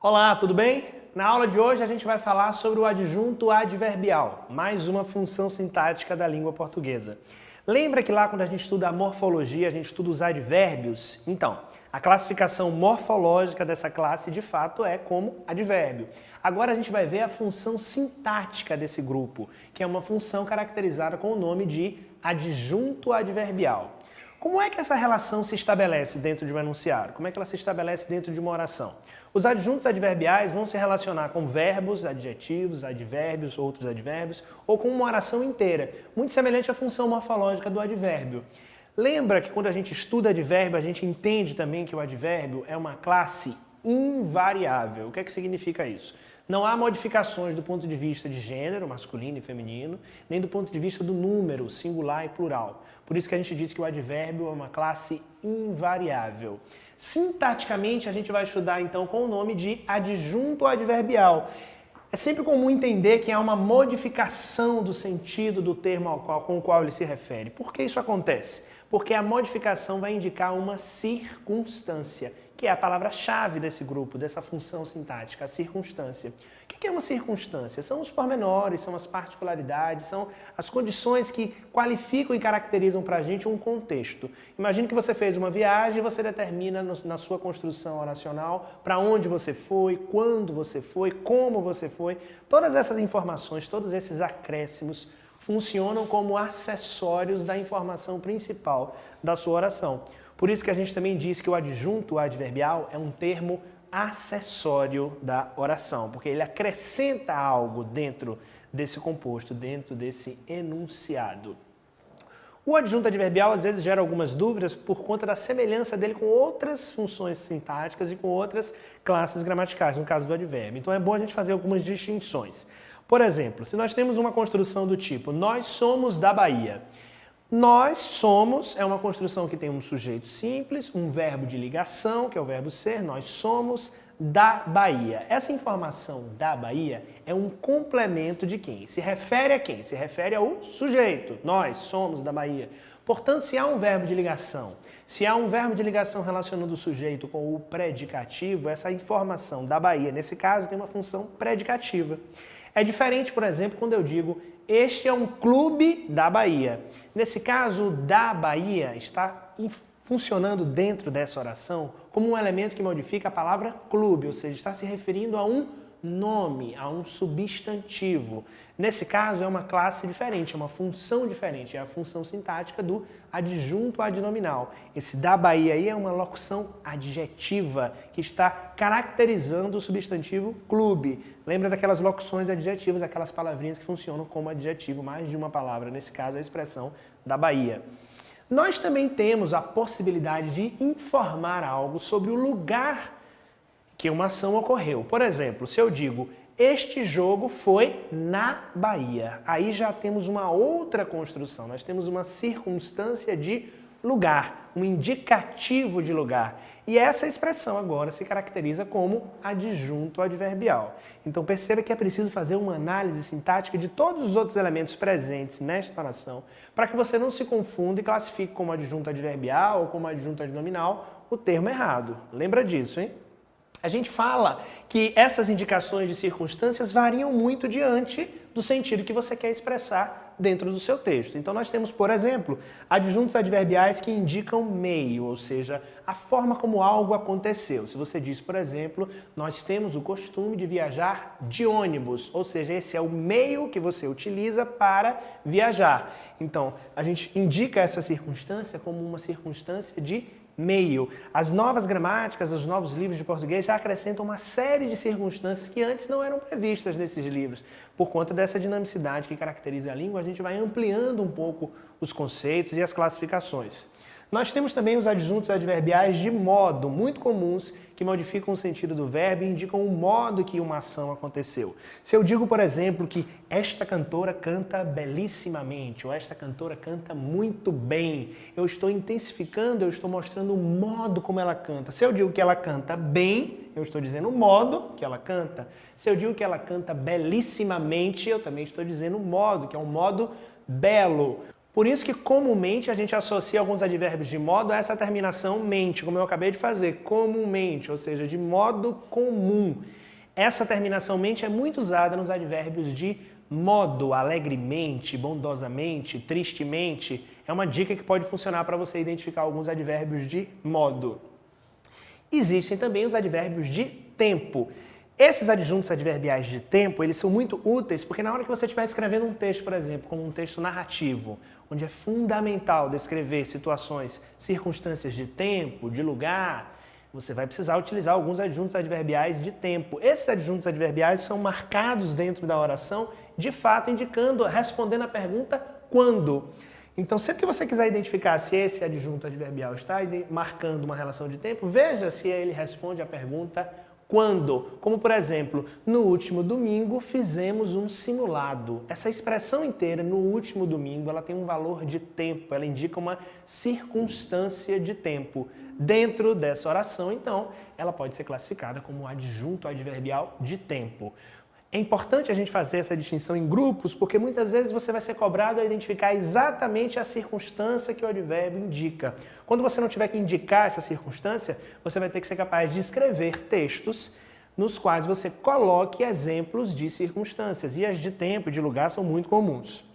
Olá, tudo bem? Na aula de hoje a gente vai falar sobre o adjunto adverbial, mais uma função sintática da língua portuguesa. Lembra que lá quando a gente estuda a morfologia, a gente estuda os advérbios? Então, a classificação morfológica dessa classe de fato é como advérbio. Agora a gente vai ver a função sintática desse grupo, que é uma função caracterizada com o nome de adjunto adverbial. Como é que essa relação se estabelece dentro de um enunciado? Como é que ela se estabelece dentro de uma oração? Os adjuntos adverbiais vão se relacionar com verbos, adjetivos, advérbios, outros advérbios, ou com uma oração inteira, muito semelhante à função morfológica do advérbio. Lembra que quando a gente estuda advérbio, a gente entende também que o advérbio é uma classe invariável. O que é que significa isso? Não há modificações do ponto de vista de gênero, masculino e feminino, nem do ponto de vista do número, singular e plural. Por isso que a gente diz que o advérbio é uma classe invariável. Sintaticamente, a gente vai estudar então com o nome de adjunto adverbial. É sempre comum entender que há uma modificação do sentido do termo com o qual ele se refere. Por que isso acontece? Porque a modificação vai indicar uma circunstância, que é a palavra-chave desse grupo, dessa função sintática, a circunstância. O que é uma circunstância? São os pormenores, são as particularidades, são as condições que qualificam e caracterizam para a gente um contexto. Imagine que você fez uma viagem e você determina na sua construção oracional para onde você foi, quando você foi, como você foi. Todas essas informações, todos esses acréscimos funcionam como acessórios da informação principal da sua oração. Por isso que a gente também diz que o adjunto adverbial é um termo acessório da oração, porque ele acrescenta algo dentro desse composto, dentro desse enunciado. O adjunto adverbial às vezes gera algumas dúvidas por conta da semelhança dele com outras funções sintáticas e com outras classes gramaticais, no caso do advérbio. Então é bom a gente fazer algumas distinções. Por exemplo, se nós temos uma construção do tipo nós somos da Bahia. Nós somos é uma construção que tem um sujeito simples, um verbo de ligação, que é o verbo ser, nós somos da Bahia. Essa informação da Bahia é um complemento de quem? Se refere a quem? Se refere ao sujeito. Nós somos da Bahia. Portanto, se há um verbo de ligação, se há um verbo de ligação relacionando o sujeito com o predicativo, essa informação da Bahia, nesse caso, tem uma função predicativa. É diferente, por exemplo, quando eu digo este é um clube da Bahia. Nesse caso, da Bahia está funcionando dentro dessa oração como um elemento que modifica a palavra clube, ou seja, está se referindo a um nome, a um substantivo. Nesse caso, é uma classe diferente, é uma função diferente, é a função sintática do adjunto adnominal. Esse da Bahia aí é uma locução adjetiva que está caracterizando o substantivo clube. Lembra daquelas locuções adjetivas, aquelas palavrinhas que funcionam como adjetivo, mais de uma palavra, nesse caso a expressão da Bahia. Nós também temos a possibilidade de informar algo sobre o lugar que uma ação ocorreu. Por exemplo, se eu digo este jogo foi na Bahia, aí já temos uma outra construção, nós temos uma circunstância de lugar, um indicativo de lugar. E essa expressão agora se caracteriza como adjunto adverbial. Então perceba que é preciso fazer uma análise sintática de todos os outros elementos presentes nesta oração para que você não se confunda e classifique como adjunto adverbial ou como adjunto adnominal o termo errado. Lembra disso, hein? A gente fala que essas indicações de circunstâncias variam muito diante do sentido que você quer expressar dentro do seu texto. Então nós temos, por exemplo, adjuntos adverbiais que indicam meio, ou seja, a forma como algo aconteceu. Se você diz, por exemplo, nós temos o costume de viajar de ônibus, ou seja, esse é o meio que você utiliza para viajar. Então, a gente indica essa circunstância como uma circunstância de meio. As novas gramáticas, os novos livros de português já acrescentam uma série de circunstâncias que antes não eram previstas nesses livros. Por conta dessa dinamicidade que caracteriza a língua, a gente vai ampliando um pouco os conceitos e as classificações. Nós temos também os adjuntos adverbiais de modo, muito comuns, que modificam o sentido do verbo e indicam o modo que uma ação aconteceu. Se eu digo, por exemplo, que esta cantora canta belissimamente, ou esta cantora canta muito bem, eu estou intensificando, eu estou mostrando o modo como ela canta. Se eu digo que ela canta bem, eu estou dizendo o modo que ela canta. Se eu digo que ela canta belissimamente, eu também estou dizendo o modo, que é um modo belo. Por isso que comumente a gente associa alguns advérbios de modo a essa terminação mente, como eu acabei de fazer, comumente, ou seja, de modo comum. Essa terminação mente é muito usada nos advérbios de modo, alegremente, bondosamente, tristemente. É uma dica que pode funcionar para você identificar alguns advérbios de modo. Existem também os advérbios de tempo. Esses adjuntos adverbiais de tempo, eles são muito úteis porque na hora que você estiver escrevendo um texto, por exemplo, como um texto narrativo, onde é fundamental descrever situações, circunstâncias de tempo, de lugar, você vai precisar utilizar alguns adjuntos adverbiais de tempo. Esses adjuntos adverbiais são marcados dentro da oração, de fato, indicando, respondendo a pergunta quando. Então, sempre que você quiser identificar se esse adjunto adverbial está marcando uma relação de tempo, veja se ele responde à pergunta quando. Como, por exemplo, no último domingo fizemos um simulado. Essa expressão inteira, no último domingo, ela tem um valor de tempo, ela indica uma circunstância de tempo. Dentro dessa oração, então, ela pode ser classificada como um adjunto adverbial de tempo. É importante a gente fazer essa distinção em grupos, porque muitas vezes você vai ser cobrado a identificar exatamente a circunstância que o advérbio indica. Quando você não tiver que indicar essa circunstância, você vai ter que ser capaz de escrever textos nos quais você coloque exemplos de circunstâncias. E as de tempo e de lugar são muito comuns.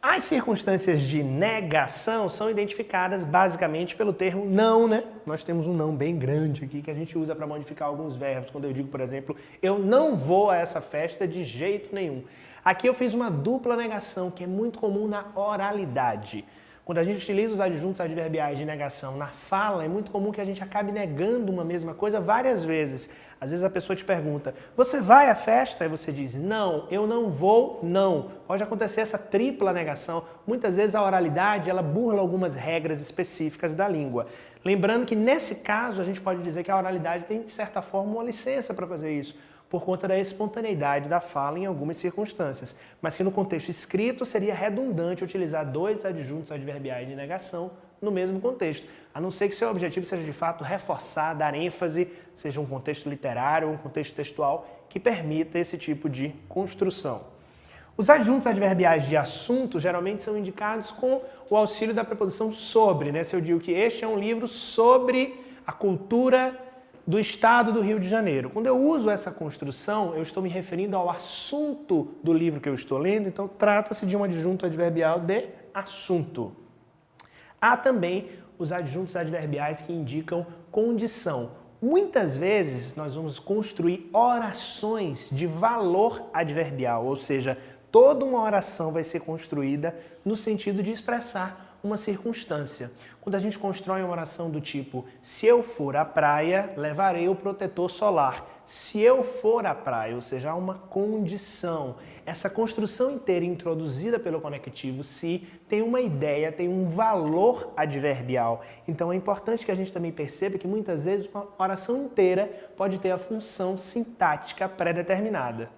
As circunstâncias de negação são identificadas basicamente pelo termo não, né? Nós temos um não bem grande aqui que a gente usa para modificar alguns verbos. Quando eu digo, por exemplo, eu não vou a essa festa de jeito nenhum. Aqui eu fiz uma dupla negação, que é muito comum na oralidade. Quando a gente utiliza os adjuntos adverbiais de negação na fala, é muito comum que a gente acabe negando uma mesma coisa várias vezes. Às vezes a pessoa te pergunta, você vai à festa? E você diz, não, eu não vou, não. Pode acontecer essa tripla negação. Muitas vezes a oralidade, ela burla algumas regras específicas da língua. Lembrando que nesse caso a gente pode dizer que a oralidade tem, de certa forma, uma licença para fazer isso, por conta da espontaneidade da fala em algumas circunstâncias. Mas que no contexto escrito seria redundante utilizar dois adjuntos adverbiais de negação no mesmo contexto, a não ser que seu objetivo seja de fato reforçar, dar ênfase, seja um contexto literário ou um contexto textual que permita esse tipo de construção. Os adjuntos adverbiais de assunto geralmente são indicados com o auxílio da preposição sobre, né? Se eu digo que este é um livro sobre a cultura do estado do Rio de Janeiro. Quando eu uso essa construção, eu estou me referindo ao assunto do livro que eu estou lendo, então trata-se de um adjunto adverbial de assunto. Há também os adjuntos adverbiais que indicam condição. Muitas vezes nós vamos construir orações de valor adverbial, ou seja, toda uma oração vai ser construída no sentido de expressar uma circunstância. Quando a gente constrói uma oração do tipo, se eu for à praia, levarei o protetor solar. Se eu for à praia, ou seja, há uma condição. Essa construção inteira introduzida pelo conectivo se tem uma ideia, tem um valor adverbial. Então é importante que a gente também perceba que muitas vezes uma oração inteira pode ter a função sintática pré-determinada.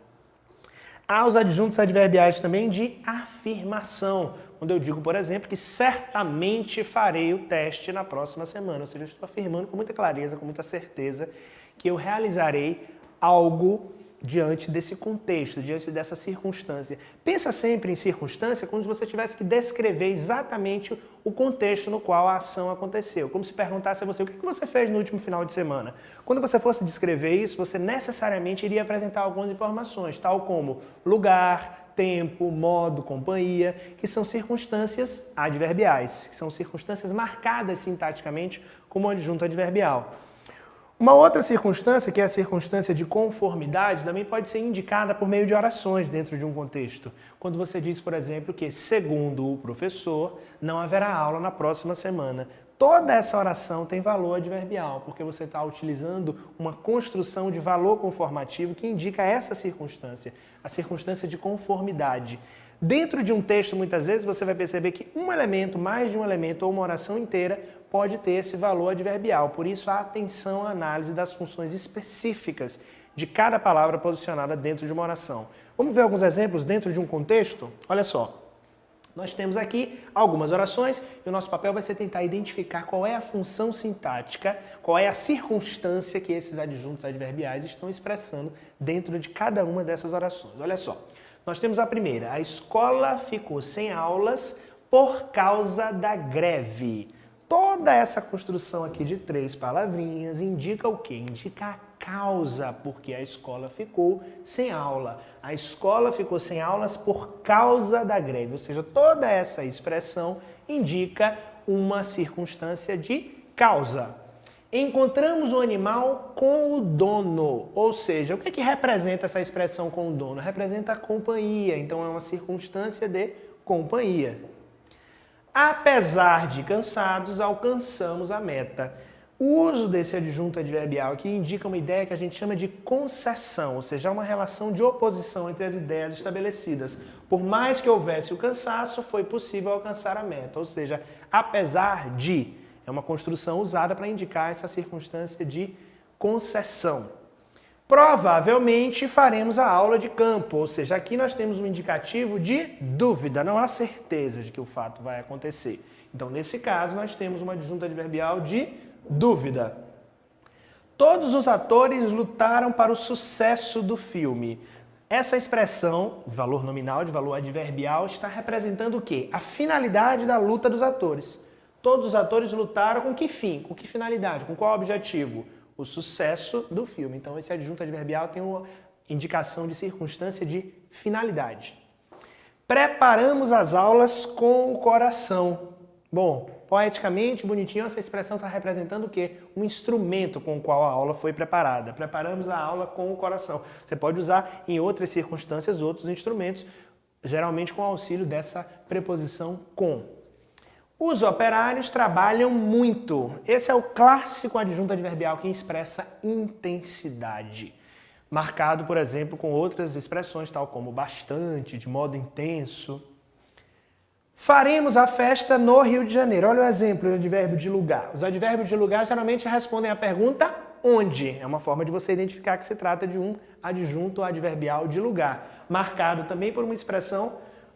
Há os adjuntos adverbiais também de afirmação, quando eu digo, por exemplo, que certamente farei o teste na próxima semana. Ou seja, eu estou afirmando com muita clareza, com muita certeza, que eu realizarei algo diante desse contexto, diante dessa circunstância. Pensa sempre em circunstância como se você tivesse que descrever exatamente o contexto no qual a ação aconteceu. Como se perguntasse a você, o que você fez no último final de semana? Quando você fosse descrever isso, você necessariamente iria apresentar algumas informações, tal como lugar, tempo, modo, companhia, que são circunstâncias adverbiais, que são circunstâncias marcadas sintaticamente como adjunto adverbial. Uma outra circunstância, que é a circunstância de conformidade, também pode ser indicada por meio de orações dentro de um contexto. Quando você diz, por exemplo, que segundo o professor, não haverá aula na próxima semana. Toda essa oração tem valor adverbial, porque você está utilizando uma construção de valor conformativo que indica essa circunstância, a circunstância de conformidade. Dentro de um texto, muitas vezes, você vai perceber que um elemento, mais de um elemento ou uma oração inteira pode ter esse valor adverbial. Por isso, a atenção à análise das funções específicas de cada palavra posicionada dentro de uma oração. Vamos ver alguns exemplos dentro de um contexto? Olha só. Nós temos aqui algumas orações e o nosso papel vai ser tentar identificar qual é a função sintática, qual é a circunstância que esses adjuntos adverbiais estão expressando dentro de cada uma dessas orações. Olha só. Nós temos a primeira, a escola ficou sem aulas por causa da greve. Toda essa construção aqui de 3 palavrinhas indica o quê? Indica a causa, porque a escola ficou sem aula. A escola ficou sem aulas por causa da greve, ou seja, toda essa expressão indica uma circunstância de causa. Encontramos o animal com o dono, ou seja, o que representa essa expressão com o dono? Representa a companhia, então é uma circunstância de companhia. Apesar de cansados, alcançamos a meta. O uso desse adjunto adverbial aqui indica uma ideia que a gente chama de concessão, ou seja, uma relação de oposição entre as ideias estabelecidas. Por mais que houvesse o cansaço, foi possível alcançar a meta, ou seja, apesar de, é uma construção usada para indicar essa circunstância de concessão. Provavelmente faremos a aula de campo, ou seja, aqui nós temos um indicativo de dúvida, não há certeza de que o fato vai acontecer. Então, nesse caso, nós temos uma adjunto adverbial de dúvida. Todos os atores lutaram para o sucesso do filme. Essa expressão, valor nominal de valor adverbial, está representando o quê? A finalidade da luta dos atores. Todos os atores lutaram com que fim? Com que finalidade? Com qual objetivo? O sucesso do filme. Então, esse adjunto adverbial tem uma indicação de circunstância de finalidade. Preparamos as aulas com o coração. Bom, poeticamente, bonitinho, essa expressão está representando o quê? Um instrumento com o qual a aula foi preparada. Preparamos a aula com o coração. Você pode usar em outras circunstâncias outros instrumentos, geralmente com o auxílio dessa preposição com. Os operários trabalham muito. Esse é o clássico adjunto adverbial que expressa intensidade. Marcado, por exemplo, com outras expressões, tal como bastante, de modo intenso. Faremos a festa no Rio de Janeiro. Olha o exemplo do advérbio de lugar. Os advérbios de lugar geralmente respondem à pergunta onde. É uma forma de você identificar que se trata de um adjunto adverbial de lugar. Marcado também por uma expressão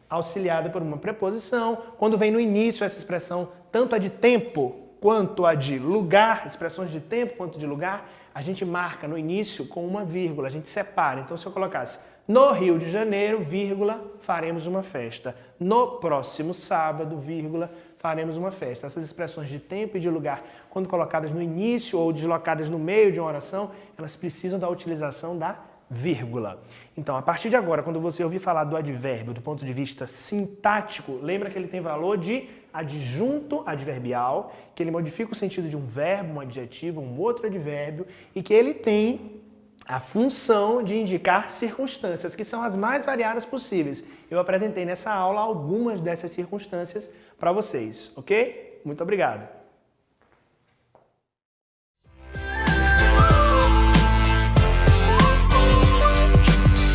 auxiliada por uma preposição. Quando vem no início essa expressão, tanto a de tempo quanto a de lugar, expressões de tempo quanto de lugar, a gente marca no início com uma vírgula, a gente separa. Então, se eu colocasse no Rio de Janeiro, vírgula, faremos uma festa. No próximo sábado, vírgula, faremos uma festa. Essas expressões de tempo e de lugar, quando colocadas no início ou deslocadas no meio de uma oração, elas precisam da utilização da vírgula. Então, a partir de agora, quando você ouvir falar do advérbio do ponto de vista sintático, lembra que ele tem valor de adjunto adverbial, que ele modifica o sentido de um verbo, um adjetivo, um outro advérbio, e que ele tem a função de indicar circunstâncias, que são as mais variadas possíveis. Eu apresentei nessa aula algumas dessas circunstâncias para vocês, ok? Muito obrigado!